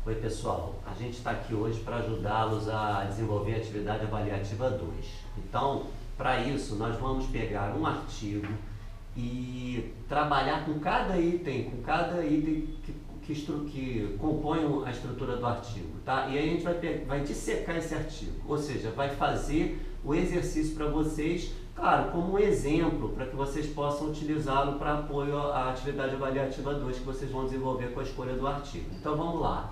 Oi pessoal, a gente está aqui hoje para ajudá-los a desenvolver a atividade avaliativa 2. Então, para isso, nós vamos pegar um artigo e trabalhar com cada item que compõe a estrutura do artigo, tá? E aí a gente vai dissecar esse artigo, ou seja, vai fazer o exercício para vocês, claro, como um exemplo, para que vocês possam utilizá-lo para apoio à atividade avaliativa 2 que vocês vão desenvolver com a escolha do artigo. Então vamos lá.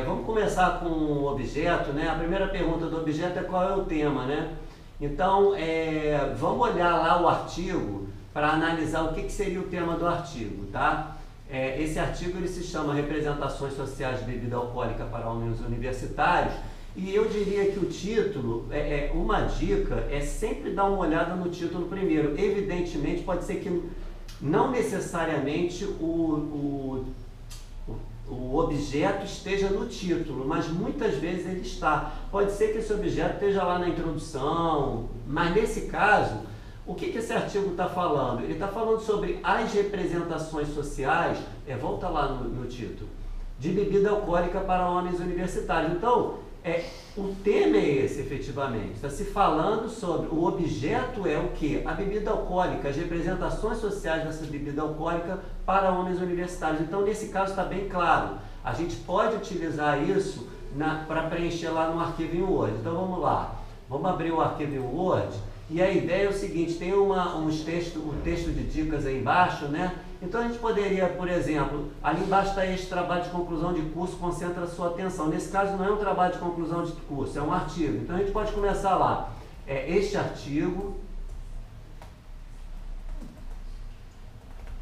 Vamos começar com o objeto, né? A primeira pergunta do objeto é qual é o tema, né? Então, vamos olhar lá o artigo para analisar o que seria o tema do artigo, tá? Esse artigo ele se chama Representações Sociais de Bebida Alcoólica para Homens Universitários, e eu diria que o título, uma dica é sempre dar uma olhada no título primeiro. Evidentemente, pode ser que não necessariamente o objeto esteja no título, mas muitas vezes ele está. Pode ser que esse objeto esteja lá na introdução, mas nesse caso, o que esse artigo está falando? Ele está falando sobre as representações sociais, volta lá no título, de bebida alcoólica para homens universitários. Então, o tema é esse, efetivamente. Está se falando sobre, o objeto é o quê? A bebida alcoólica, as representações sociais dessa bebida alcoólica para homens universitários. Então, nesse caso está bem claro. A gente pode utilizar isso para preencher lá no arquivo em Word. Então, vamos lá. Vamos abrir o arquivo em Word. E a ideia é o seguinte, tem um texto de dicas aí embaixo, né? Então a gente poderia, por exemplo, ali embaixo está este trabalho de conclusão de curso, concentra a sua atenção. Nesse caso não é um trabalho de conclusão de curso, é um artigo. Então a gente pode começar lá. Este artigo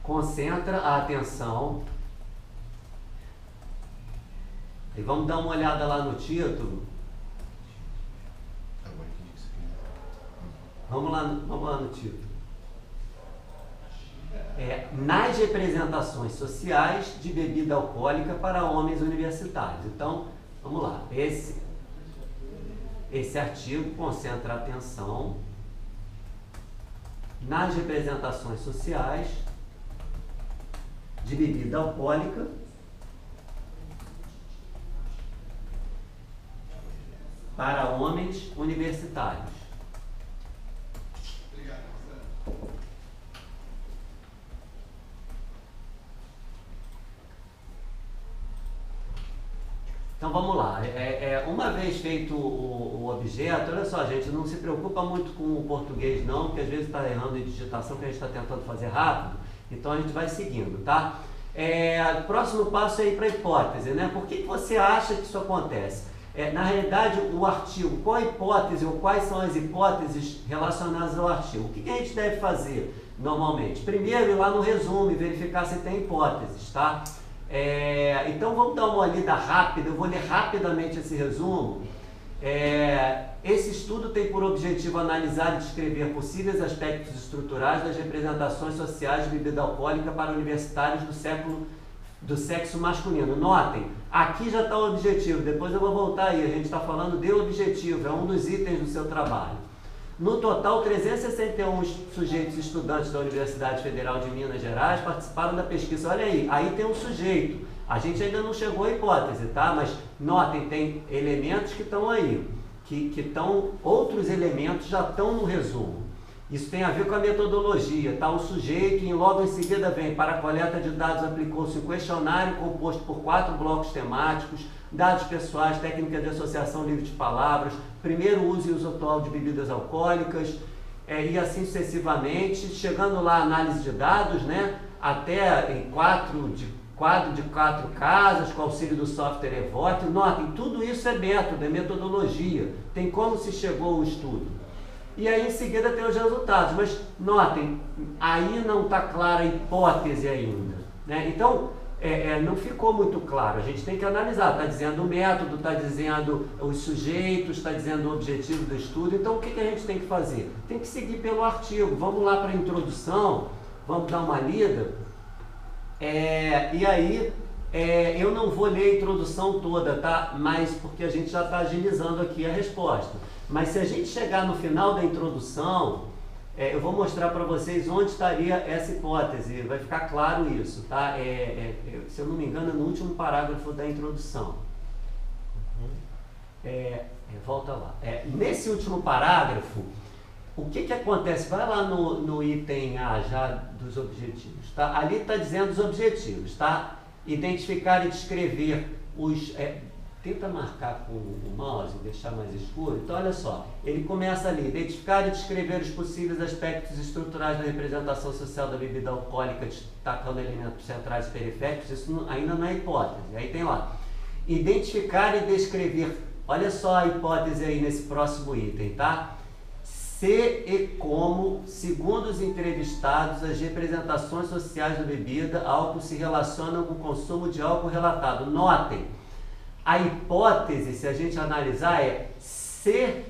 concentra a atenção. E vamos dar uma olhada lá no título. Vamos lá no título. Nas representações sociais de bebida alcoólica para homens universitários. Então, vamos lá. Esse artigo concentra a atenção nas representações sociais de bebida alcoólica para homens universitários. Então vamos lá, uma vez feito o objeto, olha só gente, não se preocupa muito com o português não, porque às vezes está errando em digitação, que a gente está tentando fazer rápido, então a gente vai seguindo, tá? O próximo passo é ir para a hipótese, né? Por que você acha que isso acontece? Na realidade, o artigo, qual a hipótese ou quais são as hipóteses relacionadas ao artigo? O que a gente deve fazer normalmente? Primeiro, ir lá no resumo e verificar se tem hipóteses, tá? Então vamos dar uma lida rápida, eu vou ler rapidamente esse resumo. Esse estudo tem por objetivo analisar e descrever possíveis aspectos estruturais das representações sociais de bebida alcoólica para universitários do sexo masculino. Notem, aqui já está o objetivo, depois eu vou voltar aí, a gente está falando de objetivo, é um dos itens do seu trabalho. No total, 361 sujeitos estudantes da Universidade Federal de Minas Gerais participaram da pesquisa. Olha aí tem um sujeito. A gente ainda não chegou à hipótese, tá? Mas notem, tem elementos que estão aí, outros elementos já estão no resumo. Isso tem a ver com a metodologia, tá? O sujeito e logo em seguida vem para a coleta de dados aplicou-se um questionário composto por 4 blocos temáticos, dados pessoais, técnica de associação livre de palavras, primeiro uso e uso atual de bebidas alcoólicas, e assim sucessivamente, chegando lá a análise de dados, né? Até em quadro de 4 casas, com auxílio do software Evoque. Notem, tudo isso é método, é metodologia, tem como se chegou ao estudo. E aí em seguida tem os resultados, mas notem, aí não está clara a hipótese ainda, né? Então, não ficou muito claro, a gente tem que analisar, está dizendo o método, está dizendo os sujeitos, está dizendo o objetivo do estudo, então o que a gente tem que fazer? Tem que seguir pelo artigo, vamos lá para a introdução, vamos dar uma lida, e aí eu não vou ler a introdução toda, tá? Mas porque a gente já está agilizando aqui a resposta. Mas se a gente chegar no final da introdução, eu vou mostrar para vocês onde estaria essa hipótese, vai ficar claro isso, tá? Se eu não me engano, é no último parágrafo da introdução. Volta lá. Nesse último parágrafo, o que acontece? Vai lá no item A já dos objetivos, tá? Ali está dizendo os objetivos, tá? Identificar e descrever os... tenta marcar com o mouse, deixar mais escuro. Então, olha só, ele começa ali, identificar e descrever os possíveis aspectos estruturais da representação social da bebida alcoólica, destacando elementos centrais e periféricos. Isso ainda não é hipótese. Aí tem lá, identificar e descrever. Olha só a hipótese aí nesse próximo item, tá? Se e como, segundo os entrevistados, as representações sociais da bebida, álcool se relacionam com o consumo de álcool relatado. Notem, a hipótese, se a gente analisar, é se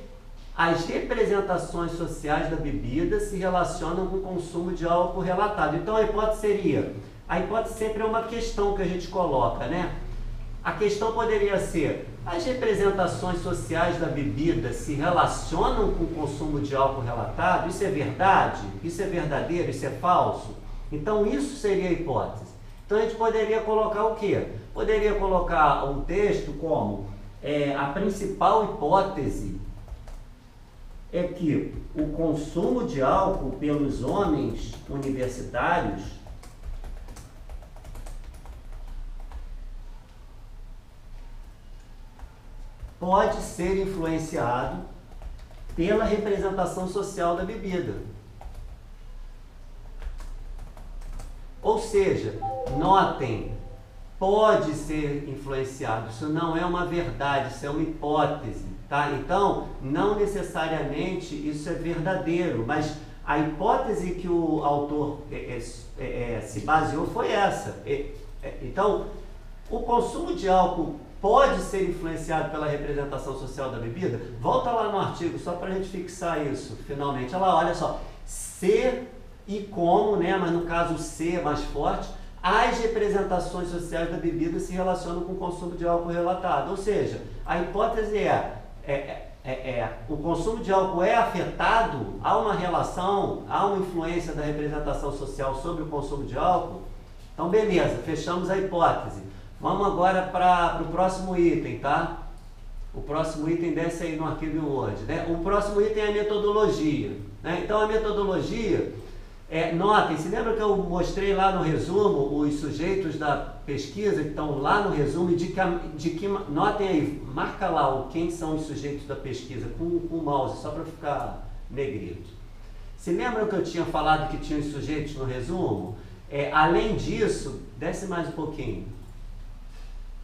as representações sociais da bebida se relacionam com o consumo de álcool relatado. Então a hipótese seria, a hipótese sempre é uma questão que a gente coloca, né? A questão poderia ser, as representações sociais da bebida se relacionam com o consumo de álcool relatado? Isso é verdade? Isso é verdadeiro? Isso é falso? Então isso seria a hipótese. Então a gente poderia colocar o quê? Poderia colocar um texto como a principal hipótese é que o consumo de álcool pelos homens universitários pode ser influenciado pela representação social da bebida. Ou seja, notem, pode ser influenciado, isso não é uma verdade, isso é uma hipótese, tá? Então, não necessariamente isso é verdadeiro, mas a hipótese que o autor se baseou foi essa. Então, o consumo de álcool pode ser influenciado pela representação social da bebida? Volta lá no artigo, só para a gente fixar isso, finalmente. Olha só, se e como, né, mas no caso o se é mais forte, as representações sociais da bebida se relacionam com o consumo de álcool relatado. Ou seja, a hipótese o consumo de álcool é afetado, há uma relação, há uma influência da representação social sobre o consumo de álcool? Então, beleza, fechamos a hipótese. Vamos agora para o próximo item, tá? O próximo item desce aí no arquivo Word, né? O próximo item é a metodologia, né? Então, a metodologia, notem, se lembra que eu mostrei lá no resumo os sujeitos da pesquisa que estão lá no resumo e notem aí, marca lá quem são os sujeitos da pesquisa com o mouse, só para ficar negrito. Se lembram que eu tinha falado que tinha os sujeitos no resumo? Além disso, desce mais um pouquinho.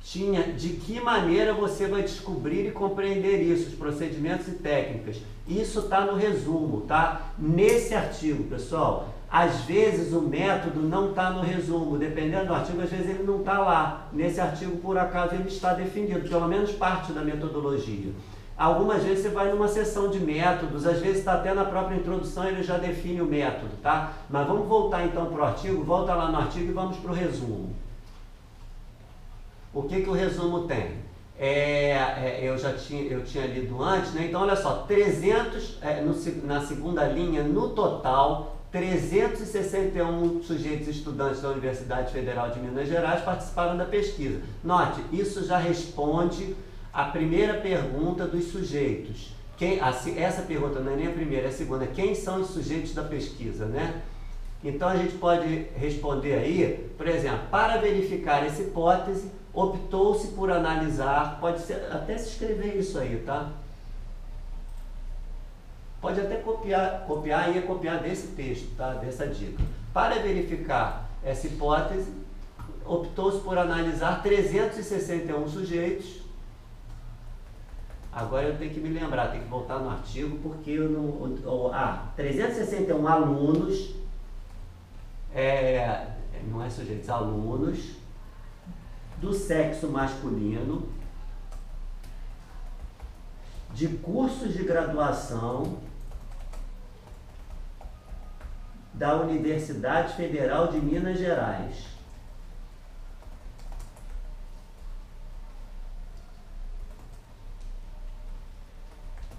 Tinha de que maneira você vai descobrir e compreender isso, os procedimentos e técnicas. Isso está no resumo, tá? Nesse artigo, pessoal, às vezes o método não está no resumo, dependendo do artigo, às vezes ele não está lá. Nesse artigo, por acaso, ele está definido, pelo menos parte da metodologia. Algumas vezes você vai numa seção de métodos, às vezes está até na própria introdução, ele já define o método, tá? Mas vamos voltar então para o artigo, volta lá no artigo e vamos para o resumo. O que o resumo tem? Eu tinha lido antes, né? Então, olha só, 300, na segunda linha, no total, 361 sujeitos estudantes da Universidade Federal de Minas Gerais participaram da pesquisa. Note, isso já responde a primeira pergunta dos sujeitos. Essa pergunta não é nem a primeira, é a segunda. Quem são os sujeitos da pesquisa, né? Então, a gente pode responder aí, por exemplo, para verificar essa hipótese, optou-se por analisar, pode ser, até se escrever isso aí, tá? Pode até copiar e copiar desse texto, tá? Dessa dica. Para verificar essa hipótese, optou-se por analisar 361 sujeitos. Agora eu tenho que me lembrar, tenho que voltar no artigo, porque eu não... 361 alunos, não é sujeitos, alunos do sexo masculino, de cursos de graduação da Universidade Federal de Minas Gerais,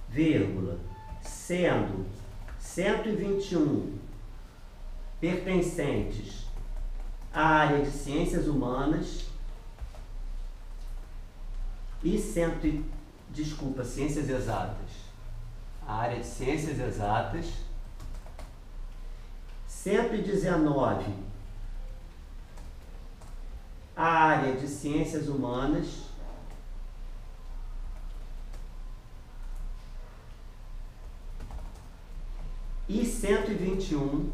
vírgula, sendo 121 pertencentes à área de ciências humanas e ciências exatas. A área de ciências exatas. 119 a área de ciências humanas e 121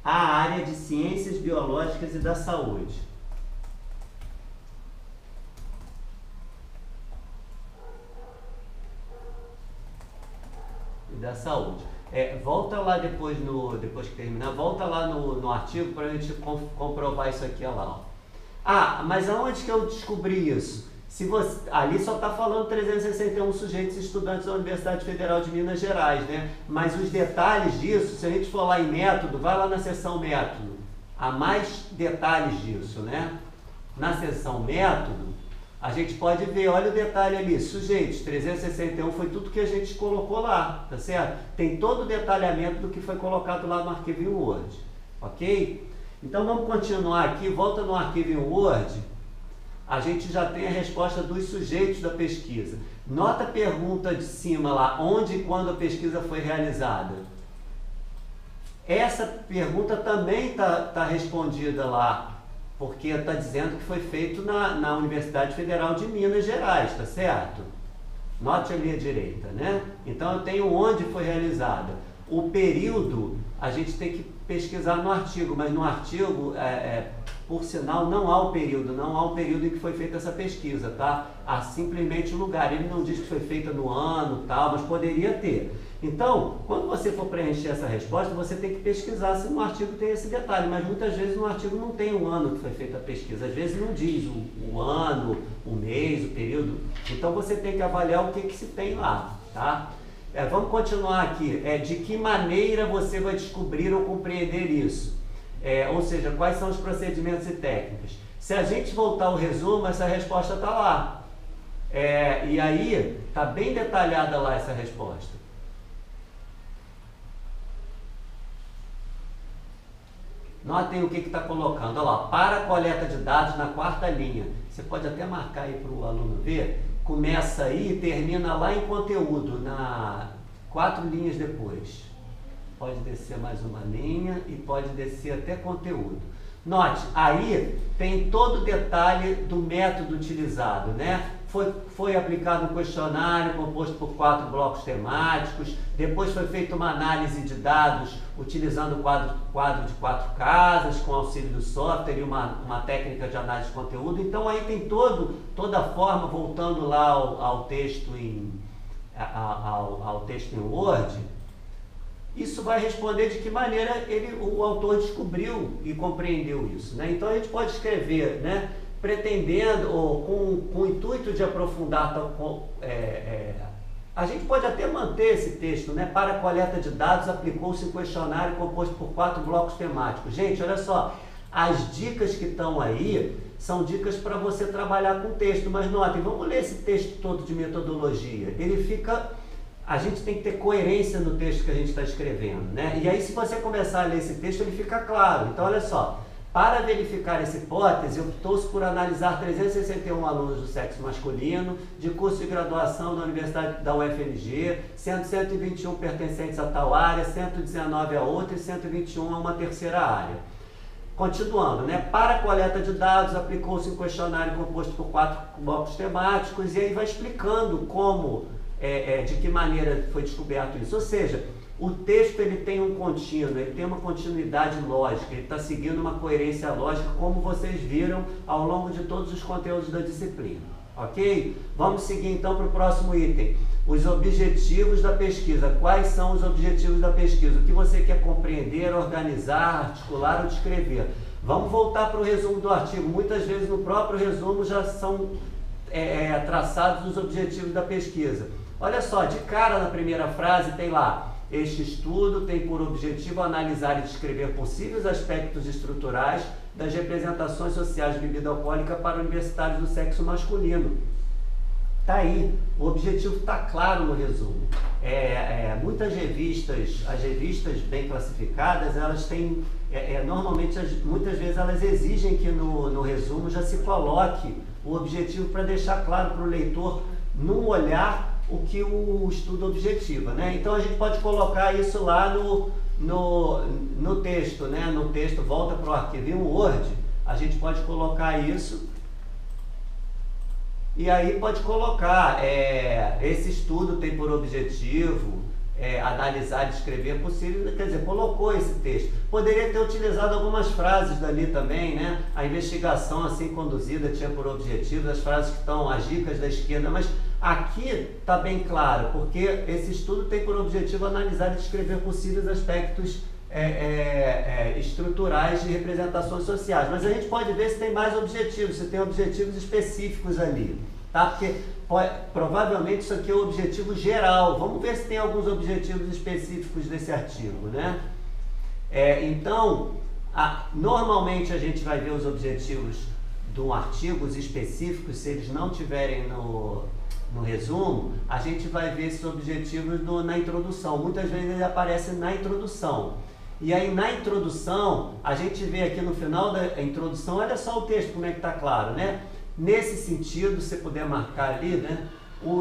a área de ciências biológicas e da saúde. Da saúde. Volta lá depois que terminar, volta lá no artigo para a gente comprovar isso aqui, olha lá. Ah, mas aonde que eu descobri isso? Ali só está falando 361 sujeitos estudantes da Universidade Federal de Minas Gerais, né? Mas os detalhes disso, se a gente for lá em método, vai lá na seção método. Há mais detalhes disso, né? Na seção método, a gente pode ver, olha o detalhe ali, sujeitos, 361 foi tudo que a gente colocou lá, tá certo? Tem todo o detalhamento do que foi colocado lá no arquivo em Word, ok? Então vamos continuar aqui, volta no arquivo em Word, a gente já tem a resposta dos sujeitos da pesquisa. Nota a pergunta de cima lá, onde e quando a pesquisa foi realizada. Essa pergunta também tá respondida lá, porque está dizendo que foi feito na Universidade Federal de Minas Gerais, tá certo? Note ali à direita, né? Então eu tenho onde foi realizada. O período, a gente tem que pesquisar no artigo, mas no artigo, por sinal, não há o período em que foi feita essa pesquisa, tá? Há simplesmente o lugar. Ele não diz que foi feita no ano, tal, mas poderia ter. Então, quando você for preencher essa resposta, você tem que pesquisar se no artigo tem esse detalhe, mas muitas vezes no artigo não tem o ano que foi feita a pesquisa, às vezes não diz o ano, o mês, o período, então você tem que avaliar o que se tem lá, tá? Vamos continuar aqui, de que maneira você vai descobrir ou compreender isso? Ou seja, quais são os procedimentos e técnicas? Se a gente voltar ao resumo, essa resposta está lá, e aí está bem detalhada lá essa resposta. Notem o que está colocando. Olha lá, para a coleta de dados na quarta linha. Você pode até marcar aí para o aluno ver. Começa aí e termina lá em conteúdo, 4 linhas depois. Pode descer mais uma linha e pode descer até conteúdo. Note, aí tem todo o detalhe do método utilizado, né? Foi aplicado um questionário composto por 4 blocos temáticos, depois foi feita uma análise de dados utilizando o quadro de 4 casas, com auxílio do software e uma técnica de análise de conteúdo. Então aí tem toda a forma, voltando lá ao texto em Word, isso vai responder de que maneira o autor descobriu e compreendeu isso, né? Então a gente pode escrever, né, pretendendo ou com o intuito de aprofundar, a gente pode até manter esse texto, né? Para a coleta de dados aplicou-se um questionário composto por 4 blocos temáticos. Gente, olha só, as dicas que estão aí são dicas para você trabalhar com texto, mas notem, vamos ler esse texto todo de metodologia. A gente tem que ter coerência no texto que a gente está escrevendo, né? E aí, se você começar a ler esse texto, ele fica claro. Então, olha só, para verificar essa hipótese, optou-se por analisar 361 alunos do sexo masculino, de curso de graduação na Universidade da UFMG, sendo 121 pertencentes a tal área, 119 a outra e 121 a uma terceira área. Continuando, né? Para a coleta de dados, aplicou-se um questionário composto por 4 blocos temáticos, e aí vai explicando de que maneira foi descoberto isso. Ou seja, o texto ele tem um contínuo, ele tem uma continuidade lógica, ele está seguindo uma coerência lógica, como vocês viram ao longo de todos os conteúdos da disciplina, ok? Vamos seguir então para o próximo item, os objetivos da pesquisa. Quais são os objetivos da pesquisa? O que você quer compreender, organizar, articular ou descrever? Vamos voltar para o resumo do artigo. Muitas vezes no próprio resumo já são traçados os objetivos da pesquisa. Olha só, de cara na primeira frase tem lá: este estudo tem por objetivo analisar e descrever possíveis aspectos estruturais das representações sociais de bebida alcoólica para universitários do sexo masculino. Tá aí, o objetivo está claro no resumo. Muitas revistas, as revistas bem classificadas, elas têm, normalmente, muitas vezes elas exigem que no resumo já se coloque o objetivo para deixar claro para o leitor, num olhar, o que o estudo objetiva, né? Então a gente pode colocar isso lá no texto, né? No texto, volta para o arquivo Word, a gente pode colocar isso. E aí pode colocar, esse estudo tem por objetivo analisar e descrever possível, quer dizer, colocou esse texto. Poderia ter utilizado algumas frases dali também, né? A investigação assim conduzida tinha por objetivo, as frases que estão, as dicas da esquerda, mas aqui está bem claro, porque esse estudo tem por objetivo analisar e descrever possíveis aspectos estruturais de representações sociais, mas a gente pode ver se tem mais objetivos, se tem objetivos específicos ali, tá? Porque provavelmente isso aqui é o objetivo geral. Vamos ver se tem alguns objetivos específicos desse artigo, né? Então, normalmente a gente vai ver os objetivos de um artigo, os específicos, se eles não tiverem no resumo, a gente vai ver esses objetivos na introdução. Muitas vezes ele aparece na introdução. E aí na introdução, a gente vê aqui no final da introdução, olha só o texto como é que está claro, né? Nesse sentido, se puder marcar ali, né?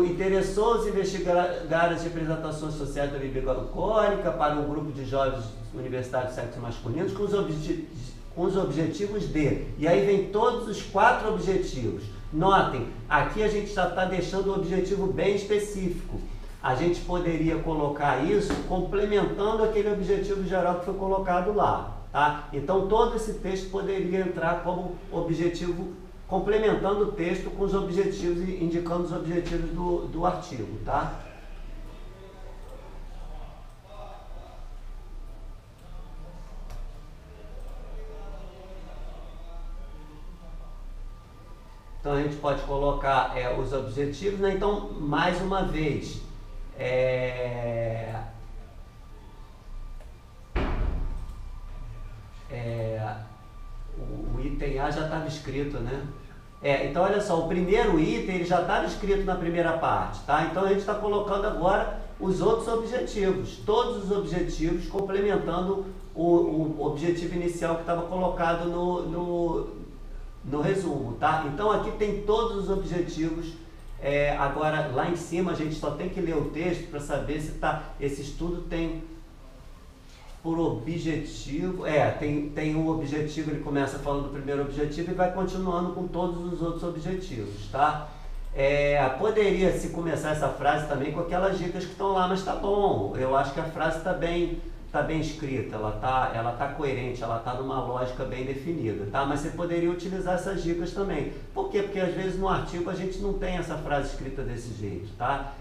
Interessou-se investigar as representações sociais da bebida alcoólica para um grupo de jovens universitários de sexo masculinos com os objetivos de... E aí vem todos os 4 objetivos. Notem, aqui a gente já está deixando o objetivo bem específico. A gente poderia colocar isso complementando aquele objetivo geral que foi colocado lá, tá? Então, todo esse texto poderia entrar como objetivo, complementando o texto com os objetivos e indicando os objetivos do artigo, tá? Então, a gente pode colocar os objetivos, né? Então, mais uma vez, o item A já estava escrito, né? Então, olha só, o primeiro item ele já estava escrito na primeira parte, tá? Então, a gente está colocando agora os outros objetivos, todos os objetivos complementando o objetivo inicial que estava colocado no resumo, tá? Então, aqui tem todos os objetivos. Agora, lá em cima, a gente só tem que ler o texto para saber se esse estudo tem por objetivo, tem um objetivo, ele começa falando do primeiro objetivo e vai continuando com todos os outros objetivos, tá? Poderia-se começar essa frase também com aquelas dicas que estão lá, mas tá bom, eu acho que a frase está bem escrita, ela tá coerente, ela tá numa lógica bem definida, tá? Mas você poderia utilizar essas dicas também. Por quê? Porque às vezes no artigo a gente não tem essa frase escrita desse jeito, tá?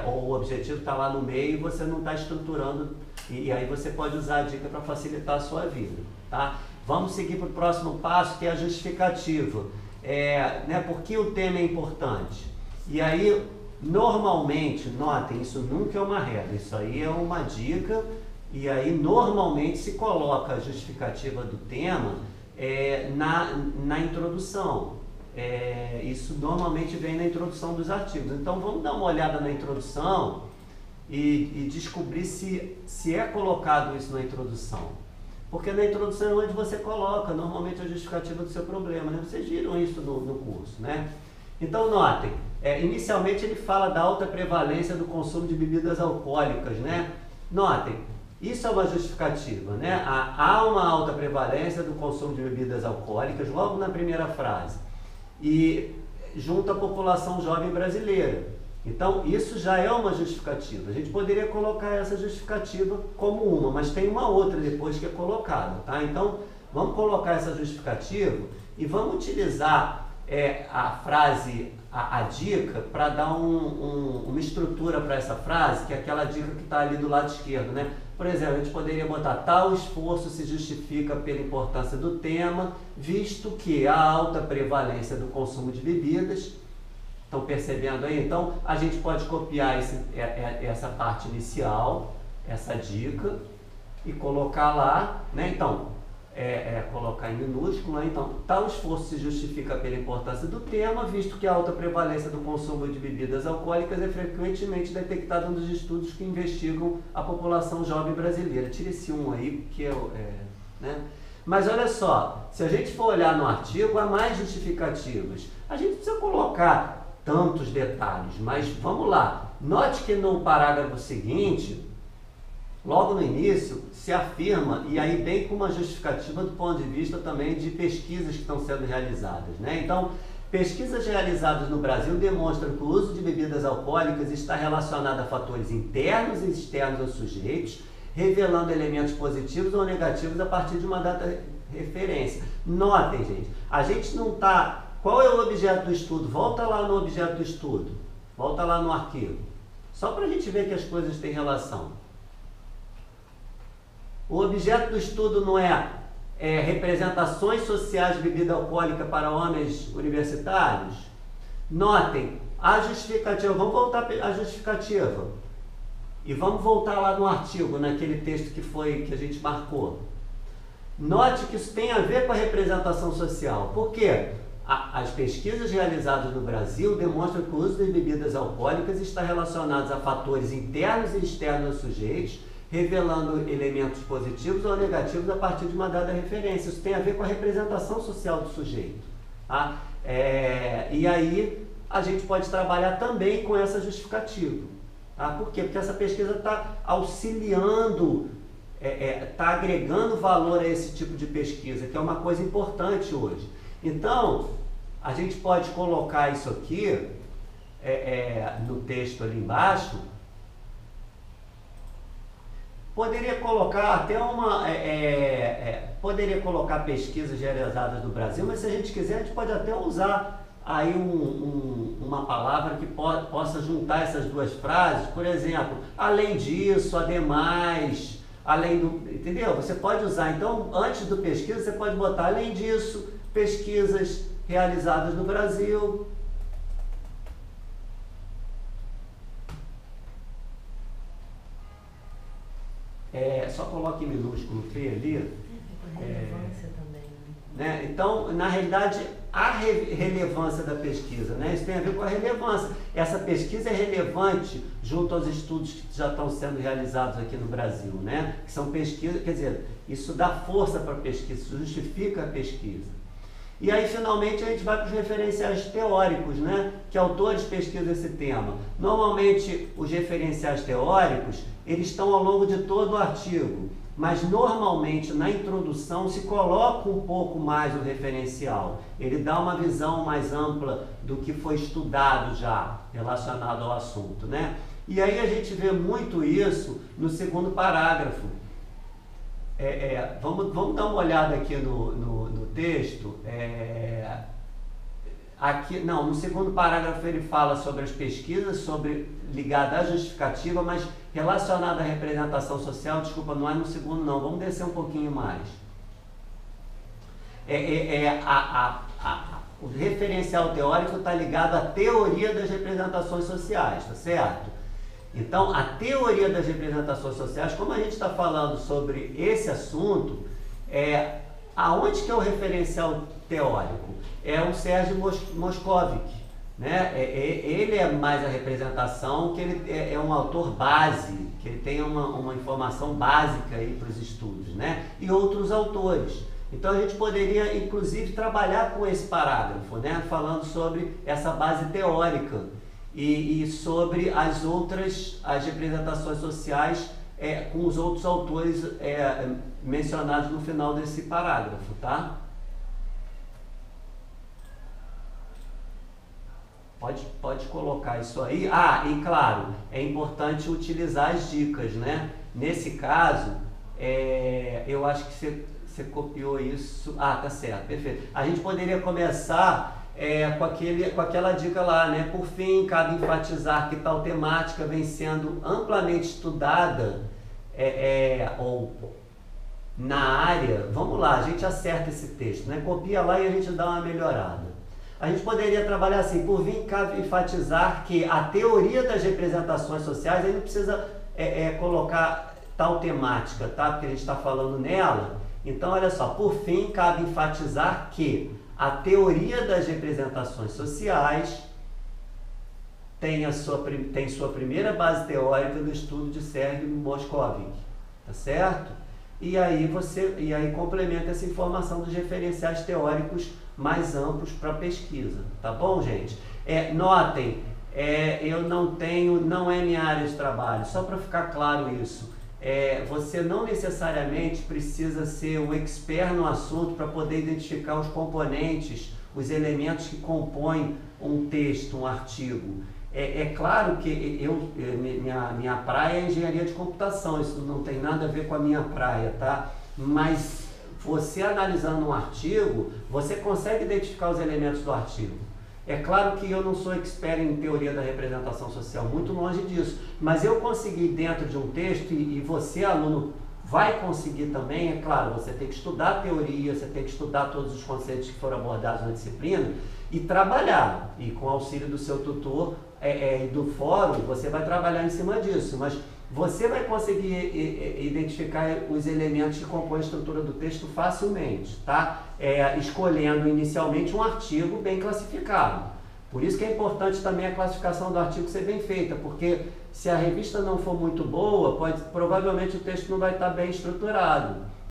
Ou o objetivo está lá no meio e você não está estruturando, e aí você pode usar a dica para facilitar a sua vida, tá? Vamos seguir para o próximo passo, que é a justificativa. Né, por que o tema é importante? E aí, normalmente, notem, isso nunca é uma regra, isso aí é uma dica. E aí, normalmente, se coloca a justificativa do tema na introdução. Isso normalmente vem na introdução dos artigos. Então, vamos dar uma olhada na introdução e descobrir se é colocado isso na introdução. Porque na introdução é onde você coloca, normalmente, a justificativa do seu problema, né? Vocês viram isso no curso, né? Então, notem, inicialmente ele fala da alta prevalência do consumo de bebidas alcoólicas, né? Notem, isso é uma justificativa, né? Há uma alta prevalência do consumo de bebidas alcoólicas logo na primeira frase. E junto à população jovem brasileira. Então, isso já é uma justificativa. A gente poderia colocar essa justificativa como uma, mas tem uma outra depois que é colocada, tá? Então, vamos colocar essa justificativa e vamos utilizar a frase, a dica, para dar uma estrutura para essa frase, que é aquela dica que está ali do lado esquerdo, né? Por exemplo, a gente poderia botar: tal esforço se justifica pela importância do tema, visto que a alta prevalência do consumo de bebidas. Estão percebendo aí? Então, a gente pode copiar essa parte inicial, essa dica, e colocar lá, né? Então, colocar em minúsculo, então, tal esforço se justifica pela importância do tema, visto que a alta prevalência do consumo de bebidas alcoólicas é frequentemente detectada nos estudos que investigam a população jovem brasileira. Tira esse aí, porque né? Mas olha só, se a gente for olhar no artigo, há mais justificativas. A gente precisa colocar tantos detalhes, mas vamos lá. Note que no parágrafo seguinte, logo no início, se afirma, e aí bem com uma justificativa do ponto de vista também de pesquisas que estão sendo realizadas, né? Então, pesquisas realizadas no Brasil demonstram que o uso de bebidas alcoólicas está relacionado a fatores internos e externos aos sujeitos, revelando elementos positivos ou negativos a partir de uma data referência. Notem, gente, a gente não está... Qual é o objeto do estudo? Volta lá no objeto do estudo, volta lá no arquivo, só para a gente ver que as coisas têm relação. O objeto do estudo não é representações sociais de bebida alcoólica para homens universitários? Notem, a justificativa, vamos voltar à justificativa. E vamos voltar lá no artigo, naquele texto que a gente marcou. Note que isso tem a ver com a representação social. Por quê? As pesquisas realizadas no Brasil demonstram que o uso de bebidas alcoólicas está relacionado a fatores internos e externos aos sujeitos, revelando elementos positivos ou negativos a partir de uma dada referência. Isso tem a ver com a representação social do sujeito. Tá? E aí a gente pode trabalhar também com essa justificativa. Tá? Por quê? Porque essa pesquisa está auxiliando, está agregando valor a esse tipo de pesquisa, que é uma coisa importante hoje. Então, a gente pode colocar isso aqui no texto ali embaixo. Poderia colocar até poderia colocar pesquisas realizadas no Brasil, mas se a gente quiser, a gente pode até usar aí uma palavra que possa juntar essas duas frases. Por exemplo, além disso, ademais, além do... Entendeu? Você pode usar, então, antes do pesquisa, você pode botar além disso, pesquisas realizadas no Brasil. Só coloque em minúsculo P ali. Relevância também. Né? Então, na realidade, a relevância da pesquisa, né? Isso tem a ver com a relevância. Essa pesquisa é relevante junto aos estudos que já estão sendo realizados aqui no Brasil, né? Que são pesquisas, quer dizer, isso dá força para a pesquisa, isso justifica a pesquisa. E aí, finalmente, a gente vai para os referenciais teóricos, né? Que autores pesquisam esse tema. Normalmente, os referenciais teóricos, eles estão ao longo de todo o artigo, mas normalmente, na introdução, se coloca um pouco mais o referencial. Ele dá uma visão mais ampla do que foi estudado já, relacionado ao assunto, né? E aí a gente vê muito isso no segundo parágrafo. Vamos dar uma olhada aqui no texto. No segundo parágrafo ele fala sobre as pesquisas, ligada à justificativa, mas relacionada à representação social. Desculpa, não é no segundo não, vamos descer um pouquinho mais. O referencial teórico está ligado à teoria das representações sociais, tá certo? Então, a teoria das representações sociais, como a gente está falando sobre esse assunto, aonde que é o referencial teórico? É o Sérgio Moscovici, né? Ele é mais a representação, que ele é um autor base, que ele tem uma informação básica aí para os estudos, né? E outros autores. Então, a gente poderia, inclusive, trabalhar com esse parágrafo, né? Falando sobre essa base teórica e sobre as representações sociais com os outros autores mencionados no final desse parágrafo, tá? Pode colocar isso aí. E claro, é importante utilizar as dicas, né? Nesse caso, eu acho que você copiou isso. Tá certo, perfeito. A gente poderia começar com aquela dica lá, né? Por fim, cabe enfatizar que tal temática vem sendo amplamente estudada ou na área. Vamos lá, a gente acerta esse texto, né? Copia lá e a gente dá uma melhorada. A gente poderia trabalhar assim: por fim, cabe enfatizar que a teoria das representações sociais, aí não precisa colocar tal temática, tá? Porque a gente está falando nela. Então, olha só, por fim, cabe enfatizar que a teoria das representações sociais tem sua primeira base teórica no estudo de Sergei Moscovitch, tá certo? E aí complementa essa informação dos referenciais teóricos mais amplos para pesquisa, tá bom, gente? Notem, não é minha área de trabalho, só para ficar claro isso. Você não necessariamente precisa ser um expert no assunto para poder identificar os componentes, os elementos que compõem um texto, um artigo. Claro que minha praia é engenharia de computação, isso não tem nada a ver com a minha praia, tá? Mas você analisando um artigo, você consegue identificar os elementos do artigo. É claro que eu não sou expert em teoria da representação social, muito longe disso, mas eu consegui dentro de um texto, e você, aluno, vai conseguir também, é claro, você tem que estudar a teoria, você tem que estudar todos os conceitos que foram abordados na disciplina e trabalhar, e com o auxílio do seu tutor e do fórum, você vai trabalhar em cima disso, mas você vai conseguir identificar os elementos que compõem a estrutura do texto facilmente, tá? Escolhendo inicialmente um artigo bem classificado. Por isso que é importante também a classificação do artigo ser bem feita, porque se a revista não for muito boa, provavelmente o texto não vai estar bem estruturado.